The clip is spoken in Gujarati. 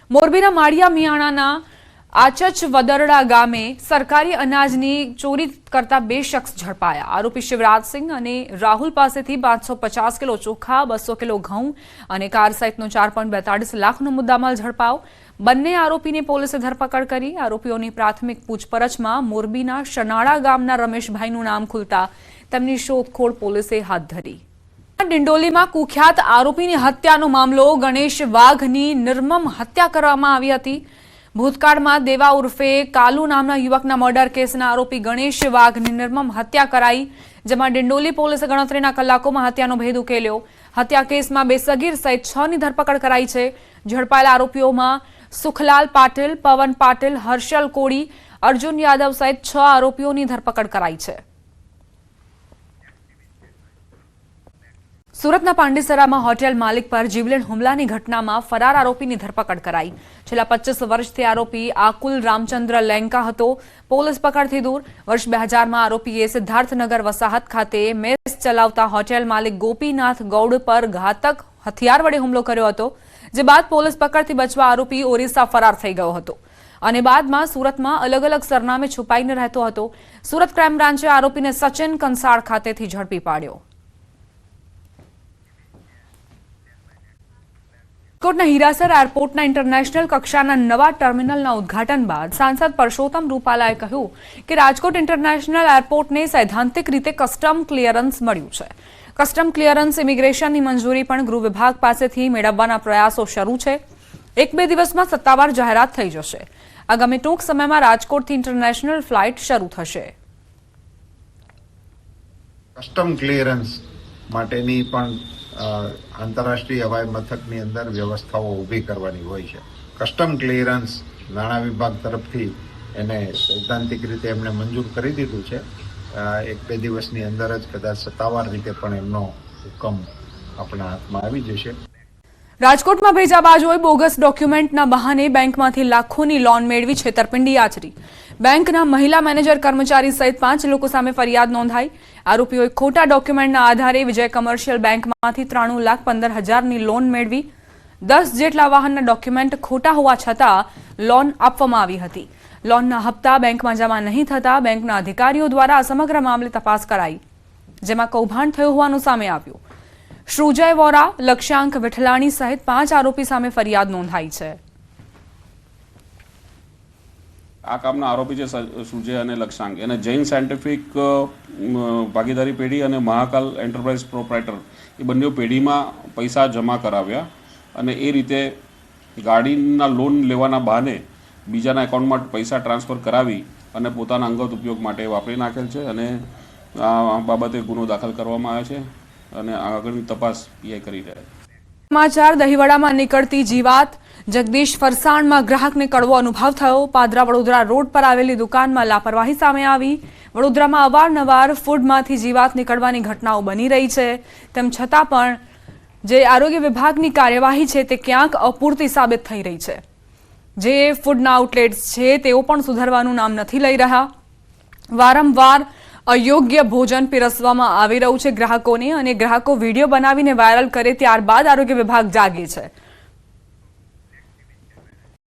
મોરબીના માળિયા મિયાણાના આચચ વદરડા ગામે સરકારી અનાજની ચોરી કરતા બે શખ્સ ઝડપાયા। આરોપી શિવરાજસિંહ અને રાહુલ પાસેથી 550 કિલો ચોખા, 200 કિલો ઘઉં અને કાર સહિતનો 4.42 લાખનો મુદ્દામાલ ઝડપાયો। બંને આરોપીની પોલીસે ધરપકડ કરી। આરોપીઓની પ્રાથમિક પૂછપરછમાં મોરબીના શનાળા ગામના રમેશભાઈનું નામ ખુલતા તેમની શોધખોળ પોલીસે હાથ ધરી। ડિંડોલીમાં કુખ્યાત આરોપીની હત્યાનો મામલો। ગણેશ વાઘની નિર્મમ હત્યા કરવામાં આવી હતી। ભૂતકાળમાં દેવા ઉર્ફે કાલુ નામના યુવકના મર્ડર કેસના આરોપી ગણેશ વાઘની નિર્મમ હત્યા કરાઈ, જેમાં ડિંડોલી પોલીસે ગણતરીના કલાકોમાં હત્યાનો ભેદ ઉકેલ્યો। હત્યા કેસમાં બે સગીર સહિત 6ની ધરપકડ કરાઈ છે। ઝડપાયેલા આરોપીઓમાં સુખલાલ પાટીલ, પવન પાટીલ, હર્ષલ કોડી, અર્જુન યાદવ સહિત 6 આરોપીઓની ધરપકડ કરાઈ છે। સુરતના પાંડેસરામાં હોટેલ માલિક પર જીવલેણ હુમલાની ઘટનામાં ફરાર આરોપીની ધરપકડ કરાઈ। છેલ્લા 25 વર્ષથી આરોપી આકુલ રામચંદ્ર લેંકા હતો પોલીસ પકડથી દૂર। વર્ષ 2000માં આરોપીએ સિદ્ધાર્થનગર વસાહત ખાતે મેસ ચલાવતા હોટેલ માલિક ગોપીનાથ ગૌડ પર ઘાતક હથિયાર વડે હુમલો કર્યો હતો, જે બાદ પોલીસ પકડથી બચવા આરોપી ઓરિસ્સા ફરાર થઈ ગયો હતો અને બાદમાં સુરતમાં અલગ અલગ સરનામે છુપાઈને રહેતો હતો। સુરત ક્રાઇમ બ્રાન્ચે આરોપીને સચિન કંસાળ ખાતેથી ઝડપી પાડ્યો। રાજકોટના હીરાસર એરપોર્ટના ઇન્ટરનેશનલ કક્ષાના નવા ટર્મિનલના ઉદ્ઘાટન બાદ સાંસદ પરસોત્તમ રૂપાલાએ કહ્યું કે રાજકોટ ઇન્ટરનેશનલ એરપોર્ટને સૈદ્ધાંતિક રીતે કસ્ટમ ક્લિયરન્સ મળ્યું છે। કસ્ટમ ક્લિયરન્સ ઇમિગ્રેશનની મંજૂરી પણ ગૃહ વિભાગ પાસેથી મેળવવાના પ્રયાસો શરૂ છે। 1-2 દિવસમાં સત્તાવાર જાહેરાત થઈ જશે। આગામી ટૂંક સમયમાં રાજકોટથી ઇન્ટરનેશનલ ફ્લાઇટ શરૂ થશે। કસ્ટમ ક્લિયરન્સ માટેની પણ આંતરરાષ્ટ્રીય હવાઈ મથકની અંદર વ્યવસ્થાઓ ઊભી કરવાની હોય છે। કસ્ટમ ક્લિયરન્સ નાણાં વિભાગ તરફથી એને સૈદ્ધાંતિક રીતે એમણે મંજૂર કરી દીધું છે। 1-2 દિવસની અંદર જ કદાચ સત્તાવાર રીતે પણ એમનો હુકમ આપણા હાથમાં આવી જશે। રાજકોટમાં ભેજાબાજોએ બોગસ ડોક્યુમેન્ટના બહાને બેંકમાંથી લાખોની લોન મેળવી છેતરપિંડી આચરી। બેંકના મહિલા મેનેજર, કર્મચારી સહિત 5 લોકો સામે ફરિયાદ નોંધાઈ। આરોપીઓએ ખોટા ડોક્યુમેન્ટના આધારે વિજય કમર્શિયલ બેંકમાંથી 93,15,000ની લોન મેળવી। 10 જેટલા વાહનના ડોક્યુમેન્ટ ખોટા હોવા છતાં લોન આપવામાં આવી હતી। લોનના હપ્તા બેંકમાં જમા નહીં થતા બેંકના અધિકારીઓ દ્વારા આ સમગ્ર મામલે તપાસ કરાઈ, જેમાં કૌભાંડ થયું હોવાનું સામે આવ્યું। શ્રુજય વોરા, લક્ષ્યાંક વિઠલાણી સહિત 5 આરોપી સામે ફરિયાદ નોંધાઈ છે। આ કામના આરોપી છે સુજય અને લક્ષ્યાંક, એને જૈન સાયન્ટિફિક ભાગીદારી પેઢી અને મહાકાલ એન્ટરપ્રાઇઝ પ્રોપ્રાઇટર એ બંને પેઢીમાં પૈસા જમા કરાવ્યા અને એ રીતે ગાડીના લોન લેવાના બહાને બીજાના એકાઉન્ટમાં પૈસા ટ્રાન્સફર કરાવી અને પોતાના અંગત ઉપયોગ માટે વાપરી નાખેલ છે અને આ બાબતે ગુનો દાખલ કરવામાં આવ્યો છે અને આગળની તપાસ પીઆઈ કરી રહ્યા છે। સમાચાર દહીવડામાં નીકળતી જીવાત। જગદીશ ફરસાણમાં ગ્રાહકને કડવો અનુભવ થયો। પાદરા વડોદરા રોડ પર આવેલી દુકાનમાં લાપરવાહી સામે આવી। વડોદરામાં અવારનવાર ફૂડમાંથી જીવાત નીકળવાની ઘટનાઓ બની રહી છે, તેમ છતાં પણ જે આરોગ્ય વિભાગની કાર્યવાહી છે તે ક્યાંક અપૂરતી સાબિત થઈ રહી છે। જે ફૂડના આઉટલેટ્સ છે તેઓ પણ સુધરવાનું નામ નથી લઈ રહ્યા। વારંવાર અયોગ્ય ભોજન પીરસવામાં આવી રહ્યું છે ગ્રાહકોને, અને ગ્રાહકો વિડીયો બનાવીને વાયરલ કરે ત્યારબાદ આરોગ્ય વિભાગ જાગે છે।